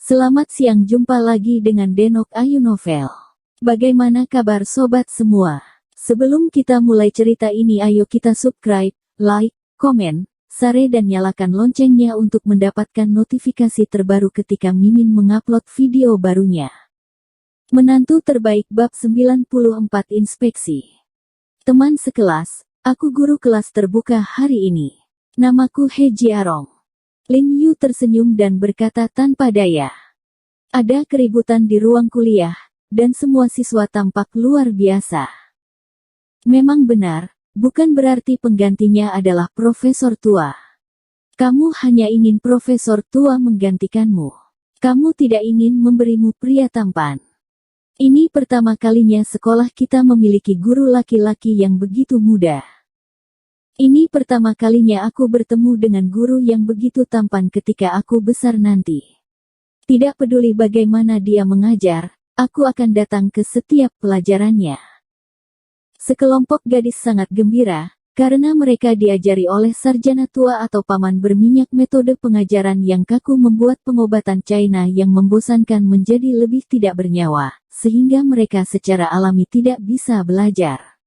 Selamat siang, jumpa lagi dengan Denok Ayu Novel. Bagaimana kabar sobat semua? Sebelum kita mulai cerita ini, ayo kita subscribe, like, komen, share dan nyalakan loncengnya untuk mendapatkan notifikasi terbaru ketika Mimin mengupload video barunya. Menantu terbaik bab 94 inspeksi. Teman sekelas, aku guru kelas terbuka hari ini. Namaku He Jiarong. Lin Yu tersenyum dan berkata tanpa daya. Ada keributan di ruang kuliah, dan semua siswa tampak luar biasa. Memang benar, bukan berarti penggantinya adalah profesor tua. Kamu hanya ingin profesor tua menggantikanmu. Kamu tidak ingin memberimu pria tampan. Ini pertama kalinya sekolah kita memiliki guru laki-laki yang begitu muda. Ini pertama kalinya aku bertemu dengan guru yang begitu tampan ketika aku besar nanti. Tidak peduli bagaimana dia mengajar, aku akan datang ke setiap pelajarannya. Sekelompok gadis sangat gembira, karena mereka diajari oleh sarjana tua atau paman berminyak. Metode pengajaran yang kaku membuat pengobatan China yang membosankan menjadi lebih tidak bernyawa, sehingga mereka secara alami tidak bisa belajar.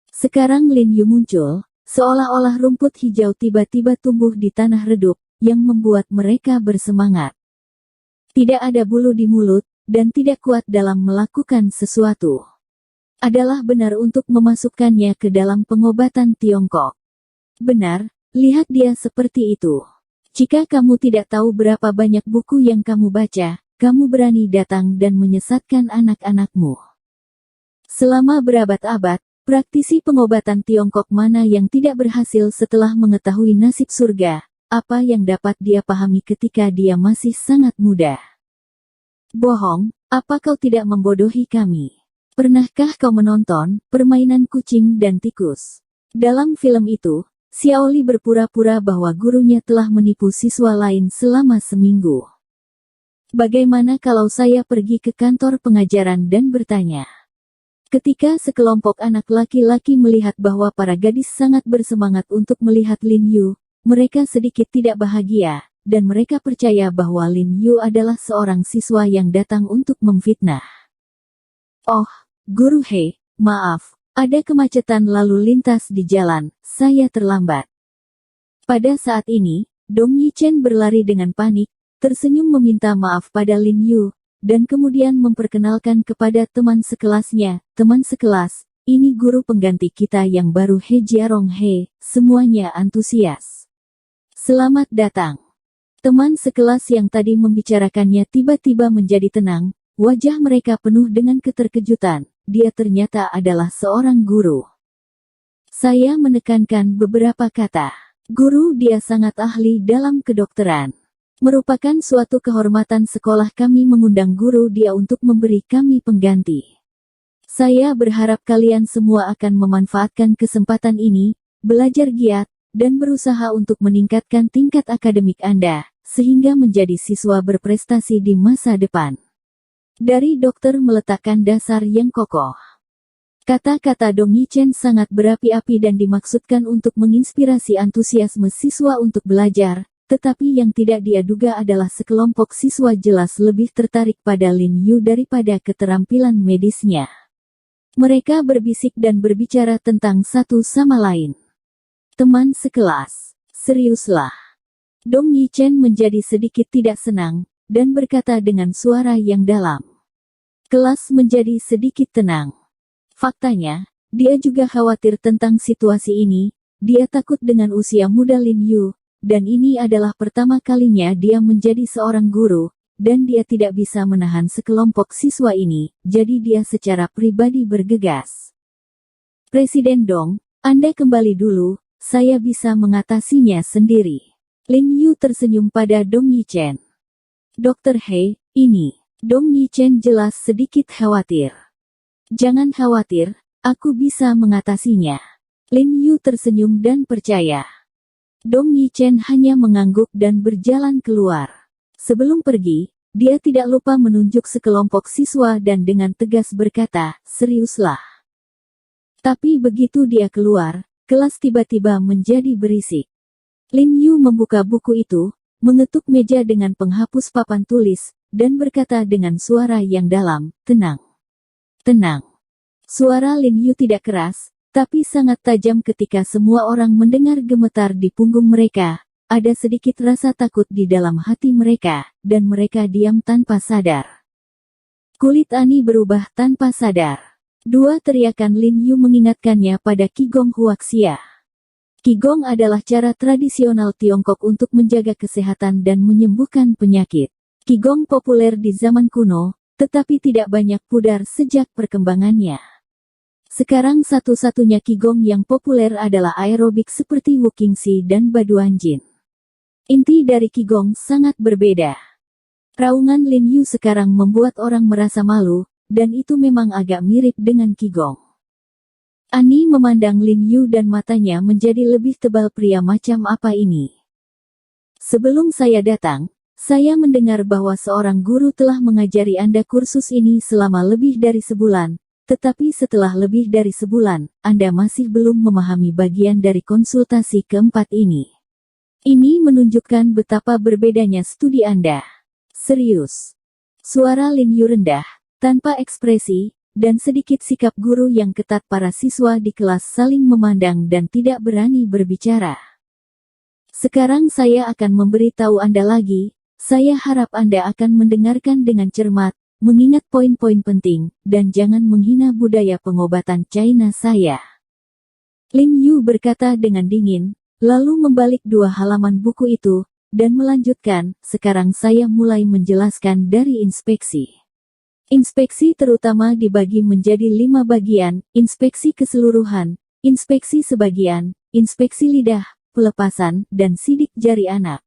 Sekarang Lin Yu muncul, seolah-olah rumput hijau tiba-tiba tumbuh di tanah redup, yang membuat mereka bersemangat. Tidak ada bulu di mulut, dan tidak kuat dalam melakukan sesuatu. Adalah benar untuk memasukkannya ke dalam pengobatan Tiongkok. Benar, lihat dia seperti itu. Jika kamu tidak tahu berapa banyak buku yang kamu baca, kamu berani datang dan menyesatkan anak-anakmu. Selama berabad-abad, praktisi pengobatan Tiongkok mana yang tidak berhasil setelah mengetahui nasib surga? Apa yang dapat dia pahami ketika dia masih sangat muda? Bohong, apa kau tidak membodohi kami? Pernahkah kau menonton Permainan Kucing dan Tikus? Dalam film itu, Xiaoli berpura-pura bahwa gurunya telah menipu siswa lain selama seminggu. Bagaimana kalau saya pergi ke kantor pengajaran dan bertanya? Ketika sekelompok anak laki-laki melihat bahwa para gadis sangat bersemangat untuk melihat Lin Yu, mereka sedikit tidak bahagia, dan mereka percaya bahwa Lin Yu adalah seorang siswa yang datang untuk memfitnah. Oh, Guru He, maaf, ada kemacetan lalu lintas di jalan, saya terlambat. Pada saat ini, Dong Yichen berlari dengan panik, tersenyum meminta maaf pada Lin Yu, dan kemudian memperkenalkan kepada teman sekelasnya, teman sekelas, ini guru pengganti kita yang baru He Jiarong He, semuanya antusias. Selamat datang. Teman sekelas yang tadi membicarakannya tiba-tiba menjadi tenang, wajah mereka penuh dengan keterkejutan, dia ternyata adalah seorang guru. Saya menekankan beberapa kata. Guru dia sangat ahli dalam kedokteran. Merupakan suatu kehormatan sekolah kami mengundang guru dia untuk memberi kami pengganti. Saya berharap kalian semua akan memanfaatkan kesempatan ini, belajar giat, dan berusaha untuk meningkatkan tingkat akademik Anda, sehingga menjadi siswa berprestasi di masa depan. Dari dokter meletakkan dasar yang kokoh. Kata-kata Dong Yichen sangat berapi-api dan dimaksudkan untuk menginspirasi antusiasme siswa untuk belajar. Tetapi yang tidak dia duga adalah sekelompok siswa jelas lebih tertarik pada Lin Yu daripada keterampilan medisnya. Mereka berbisik dan berbicara tentang satu sama lain. Teman sekelas, seriuslah. Dong Yichen menjadi sedikit tidak senang, dan berkata dengan suara yang dalam. Kelas menjadi sedikit tenang. Faktanya, dia juga khawatir tentang situasi ini, dia takut dengan usia muda Lin Yu. Dan ini adalah pertama kalinya dia menjadi seorang guru, dan dia tidak bisa menahan sekelompok siswa ini, jadi dia secara pribadi bergegas. Presiden Dong, Anda kembali dulu, saya bisa mengatasinya sendiri. Lin Yu tersenyum pada Dong Yichen. Dokter He, ini. Dong Yichen jelas sedikit khawatir. Jangan khawatir, aku bisa mengatasinya. Lin Yu tersenyum dan percaya. Dong Yichen hanya mengangguk dan berjalan keluar. Sebelum pergi, dia tidak lupa menunjuk sekelompok siswa dan dengan tegas berkata, seriuslah. Tapi begitu dia keluar, kelas tiba-tiba menjadi berisik. Lin Yu membuka buku itu, mengetuk meja dengan penghapus papan tulis, dan berkata dengan suara yang dalam, "Tenang. Tenang." Suara Lin Yu tidak keras, tapi sangat tajam ketika semua orang mendengar gemetar di punggung mereka. Ada sedikit rasa takut di dalam hati mereka, dan mereka diam tanpa sadar. Kulit Ani berubah tanpa sadar. Dua teriakan Lin Yu mengingatkannya pada Qigong Huaxia. Qigong adalah cara tradisional Tiongkok untuk menjaga kesehatan dan menyembuhkan penyakit. Qigong populer di zaman kuno, tetapi tidak banyak pudar sejak perkembangannya. Sekarang satu-satunya Qigong yang populer adalah aerobik seperti Wukingxi dan Baduanjin. Inti dari Qigong sangat berbeda. Raungan Lin Yu sekarang membuat orang merasa malu, dan itu memang agak mirip dengan Qigong. Ani memandang Lin Yu dan matanya menjadi lebih tebal. Pria macam apa ini? Sebelum saya datang, saya mendengar bahwa seorang guru telah mengajari Anda kursus ini selama lebih dari sebulan, tetapi setelah lebih dari sebulan, Anda masih belum memahami bagian dari konsultasi keempat ini. Ini menunjukkan betapa berbedanya studi Anda. Serius. Suara Lin Yu rendah, tanpa ekspresi, dan sedikit sikap guru yang ketat. Para siswa di kelas saling memandang dan tidak berani berbicara. Sekarang saya akan memberi tahu Anda lagi, saya harap Anda akan mendengarkan dengan cermat, mengingat poin-poin penting, dan jangan menghina budaya pengobatan China saya. Lin Yu berkata dengan dingin, lalu membalik 2 halaman buku itu, dan melanjutkan, sekarang saya mulai menjelaskan dari inspeksi. Inspeksi terutama dibagi menjadi 5 bagian, inspeksi keseluruhan, inspeksi sebagian, inspeksi lidah, pelepasan, dan sidik jari anak.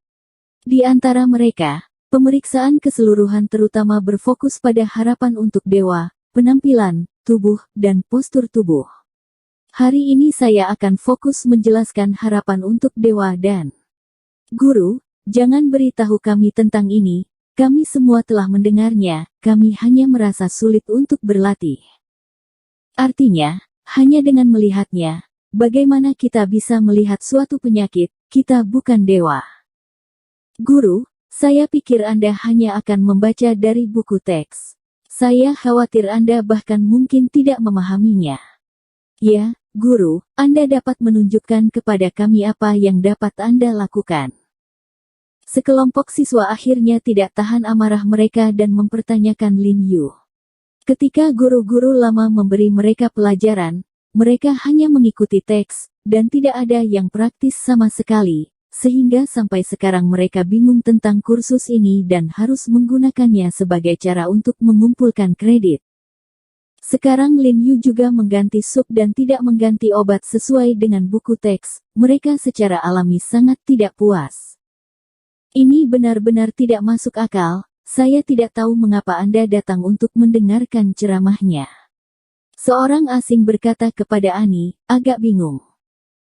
Di antara mereka, pemeriksaan keseluruhan terutama berfokus pada harapan untuk dewa, penampilan, tubuh, dan postur tubuh. Hari ini saya akan fokus menjelaskan harapan untuk dewa dan guru. Jangan beritahu kami tentang ini, kami semua telah mendengarnya, kami hanya merasa sulit untuk berlatih. Artinya, hanya dengan melihatnya, bagaimana kita bisa melihat suatu penyakit, kita bukan dewa. Guru, saya pikir Anda hanya akan membaca dari buku teks. Saya khawatir Anda bahkan mungkin tidak memahaminya. Ya, Guru, Anda dapat menunjukkan kepada kami apa yang dapat Anda lakukan. Sekelompok siswa akhirnya tidak tahan amarah mereka dan mempertanyakan Lin Yu. Ketika guru-guru lama memberi mereka pelajaran, mereka hanya mengikuti teks, dan tidak ada yang praktis sama sekali, sehingga sampai sekarang mereka bingung tentang kursus ini dan harus menggunakannya sebagai cara untuk mengumpulkan kredit. Sekarang Lin Yu juga mengganti sup dan tidak mengganti obat sesuai dengan buku teks, mereka secara alami sangat tidak puas. Ini benar-benar tidak masuk akal, saya tidak tahu mengapa Anda datang untuk mendengarkan ceramahnya. Seorang asing berkata kepada Ani, agak bingung.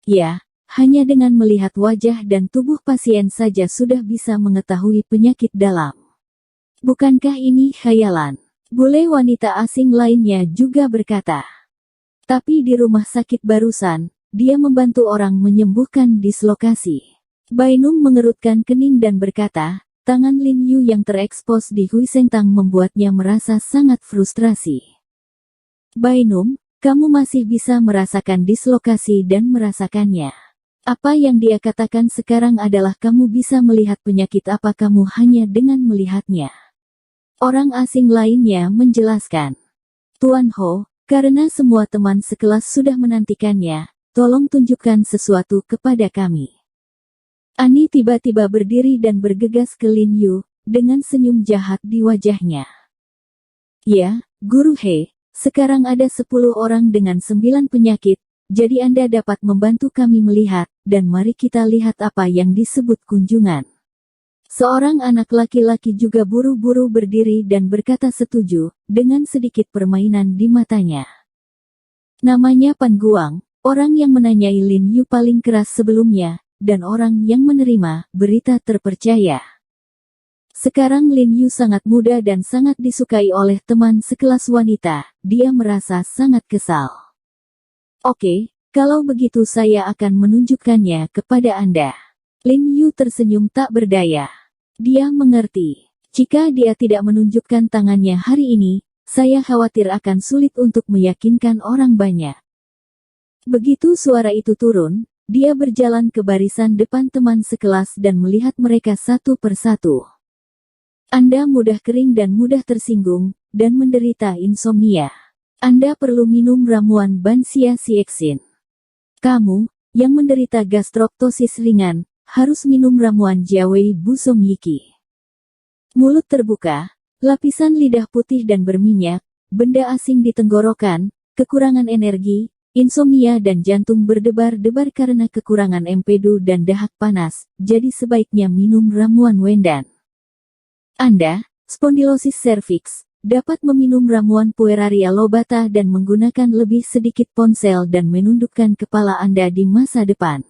Ya, hanya dengan melihat wajah dan tubuh pasien saja sudah bisa mengetahui penyakit dalam. Bukankah ini khayalan? Bule wanita asing lainnya juga berkata. Tapi di rumah sakit barusan, dia membantu orang menyembuhkan dislokasi. Bainum mengerutkan kening dan berkata, tangan Lin Yu yang terekspos di Huisentang membuatnya merasa sangat frustrasi. Bainum, kamu masih bisa merasakan dislokasi dan merasakannya. Apa yang dia katakan sekarang adalah kamu bisa melihat penyakit apa kamu hanya dengan melihatnya. Orang asing lainnya menjelaskan. Tuan Ho, karena semua teman sekelas sudah menantikannya, tolong tunjukkan sesuatu kepada kami. Ani tiba-tiba berdiri dan bergegas ke Lin Yu, dengan senyum jahat di wajahnya. Ya, Guru He, sekarang ada 10 orang dengan 9 penyakit, jadi Anda dapat membantu kami melihat, dan mari kita lihat apa yang disebut kunjungan. Seorang anak laki-laki juga buru-buru berdiri dan berkata setuju, dengan sedikit permainan di matanya. Namanya Pan Guang, orang yang menanyai Lin Yu paling keras sebelumnya, dan orang yang menerima berita terpercaya. Sekarang Lin Yu sangat muda dan sangat disukai oleh teman sekelas wanita, dia merasa sangat kesal. Oke, kalau begitu saya akan menunjukkannya kepada Anda. Lin Yu tersenyum tak berdaya. Dia mengerti. Jika dia tidak menunjukkan tangannya hari ini, saya khawatir akan sulit untuk meyakinkan orang banyak. Begitu suara itu turun, dia berjalan ke barisan depan teman sekelas dan melihat mereka satu persatu. Anda mudah kering dan mudah tersinggung, dan menderita insomnia. Anda perlu minum ramuan Bansia Siexin. Kamu, yang menderita gastroktosis ringan, harus minum ramuan Jiawei Busong Yiki. Mulut terbuka, lapisan lidah putih dan berminyak, benda asing di tenggorokan, kekurangan energi, insomnia dan jantung berdebar-debar karena kekurangan empedu dan dahak panas, jadi sebaiknya minum ramuan Wendan. Anda, spondilosis cervix, dapat meminum ramuan Pueraria lobata dan menggunakan lebih sedikit ponsel dan menundukkan kepala Anda di masa depan.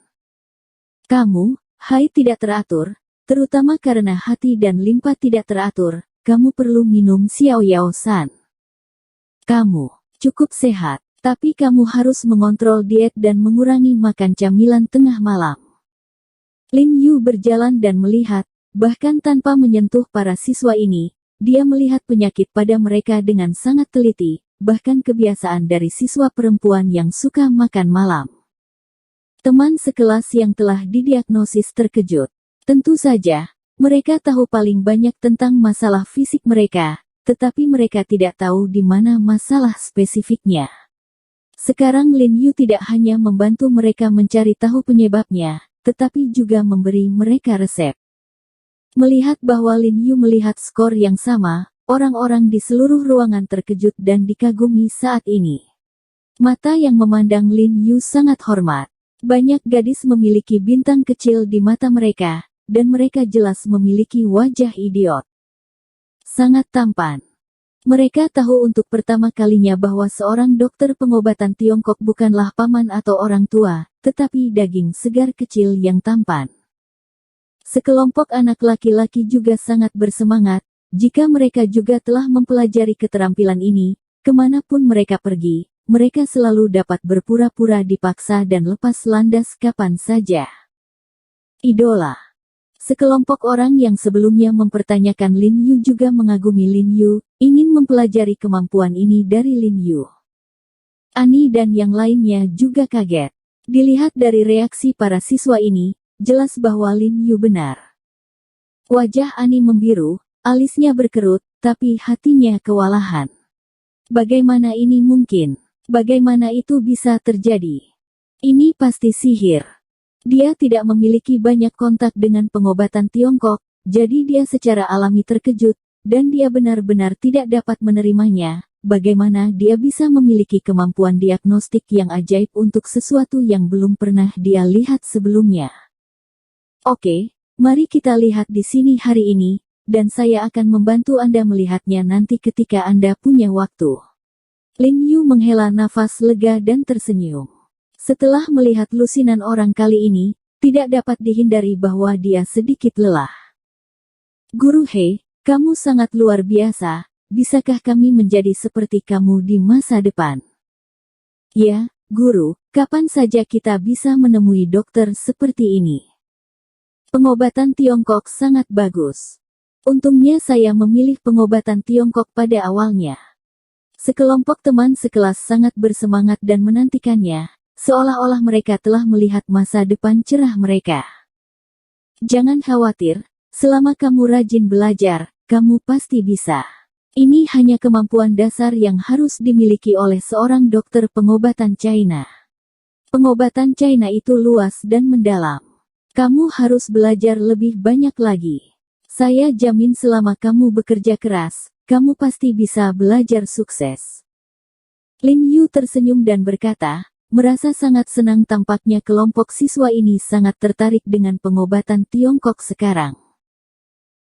Kamu, haid tidak teratur, terutama karena hati dan limpa tidak teratur, kamu perlu minum Xiaoyao-san. Kamu, cukup sehat, tapi kamu harus mengontrol diet dan mengurangi makan camilan tengah malam. Lin Yu berjalan dan melihat, bahkan tanpa menyentuh para siswa ini, dia melihat penyakit pada mereka dengan sangat teliti, bahkan kebiasaan dari siswa perempuan yang suka makan malam. Teman sekelas yang telah didiagnosis terkejut. Tentu saja, mereka tahu paling banyak tentang masalah fisik mereka, tetapi mereka tidak tahu di mana masalah spesifiknya. Sekarang Lin Yu tidak hanya membantu mereka mencari tahu penyebabnya, tetapi juga memberi mereka resep. Melihat bahwa Lin Yu melihat skor yang sama, orang-orang di seluruh ruangan terkejut dan dikagumi saat ini. Mata yang memandang Lin Yu sangat hormat. Banyak gadis memiliki bintang kecil di mata mereka, dan mereka jelas memiliki wajah idiot. Sangat tampan. Mereka tahu untuk pertama kalinya bahwa seorang dokter pengobatan Tiongkok bukanlah paman atau orang tua, tetapi daging segar kecil yang tampan. Sekelompok anak laki-laki juga sangat bersemangat, jika mereka juga telah mempelajari keterampilan ini, kemanapun mereka pergi, mereka selalu dapat berpura-pura dipaksa dan lepas landas kapan saja. Idola. Sekelompok orang yang sebelumnya mempertanyakan Lin Yu juga mengagumi Lin Yu, ingin mempelajari kemampuan ini dari Lin Yu. Ani dan yang lainnya juga kaget. Dilihat dari reaksi para siswa ini, jelas bahwa Lin Yu benar. Wajah Ani membiru, alisnya berkerut, tapi hatinya kewalahan. Bagaimana ini mungkin? Bagaimana itu bisa terjadi? Ini pasti sihir. Dia tidak memiliki banyak kontak dengan pengobatan Tiongkok, jadi dia secara alami terkejut, dan dia benar-benar tidak dapat menerimanya. Bagaimana dia bisa memiliki kemampuan diagnostik yang ajaib untuk sesuatu yang belum pernah dia lihat sebelumnya? Oke, mari kita lihat di sini hari ini, dan saya akan membantu Anda melihatnya nanti ketika Anda punya waktu. Lin Yu menghela nafas lega dan tersenyum. Setelah melihat lusinan orang kali ini, tidak dapat dihindari bahwa dia sedikit lelah. Guru He, kamu sangat luar biasa, bisakah kami menjadi seperti kamu di masa depan? Ya, Guru, kapan saja kita bisa menemui dokter seperti ini? Pengobatan Tiongkok sangat bagus. Untungnya saya memilih pengobatan Tiongkok pada awalnya. Sekelompok teman sekelas sangat bersemangat dan menantikannya, seolah-olah mereka telah melihat masa depan cerah mereka. Jangan khawatir, selama kamu rajin belajar, kamu pasti bisa. Ini hanya kemampuan dasar yang harus dimiliki oleh seorang dokter pengobatan China. Pengobatan China itu luas dan mendalam. Kamu harus belajar lebih banyak lagi. Saya jamin selama kamu bekerja keras, kamu pasti bisa belajar sukses. Lin Yu tersenyum dan berkata, merasa sangat senang tampaknya kelompok siswa ini sangat tertarik dengan pengobatan Tiongkok sekarang.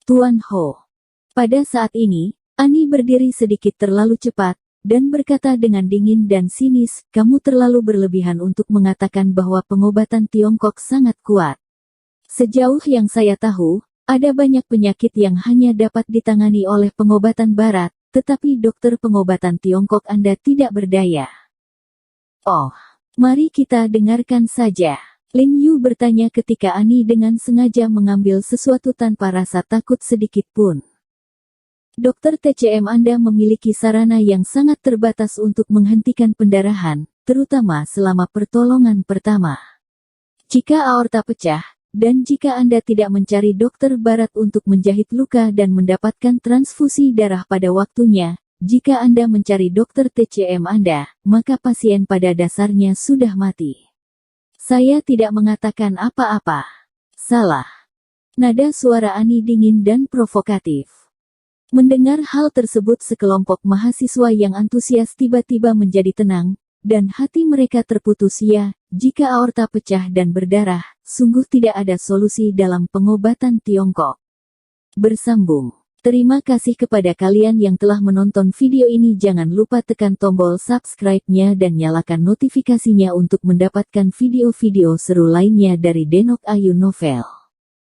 Tuan Ho. Pada saat ini, Ani berdiri sedikit terlalu cepat, dan berkata dengan dingin dan sinis, kamu terlalu berlebihan untuk mengatakan bahwa pengobatan Tiongkok sangat kuat. Sejauh yang saya tahu, ada banyak penyakit yang hanya dapat ditangani oleh pengobatan barat, tetapi dokter pengobatan Tiongkok Anda tidak berdaya. Oh, mari kita dengarkan saja. Lin Yu bertanya ketika Ani dengan sengaja mengambil sesuatu tanpa rasa takut sedikit pun. Dokter TCM Anda memiliki sarana yang sangat terbatas untuk menghentikan pendarahan, terutama selama pertolongan pertama. Jika aorta pecah, dan jika Anda tidak mencari dokter barat untuk menjahit luka dan mendapatkan transfusi darah pada waktunya, jika Anda mencari dokter TCM Anda, maka pasien pada dasarnya sudah mati. Saya tidak mengatakan apa-apa. Salah. Nada suara Ani dingin dan provokatif. Mendengar hal tersebut sekelompok mahasiswa yang antusias tiba-tiba menjadi tenang, dan hati mereka terputus ya, jika aorta pecah dan berdarah, sungguh tidak ada solusi dalam pengobatan Tiongkok. Bersambung. Terima kasih kepada kalian yang telah menonton video ini. Jangan lupa tekan tombol subscribe-nya dan nyalakan notifikasinya untuk mendapatkan video-video seru lainnya dari Denok Ayu Novel.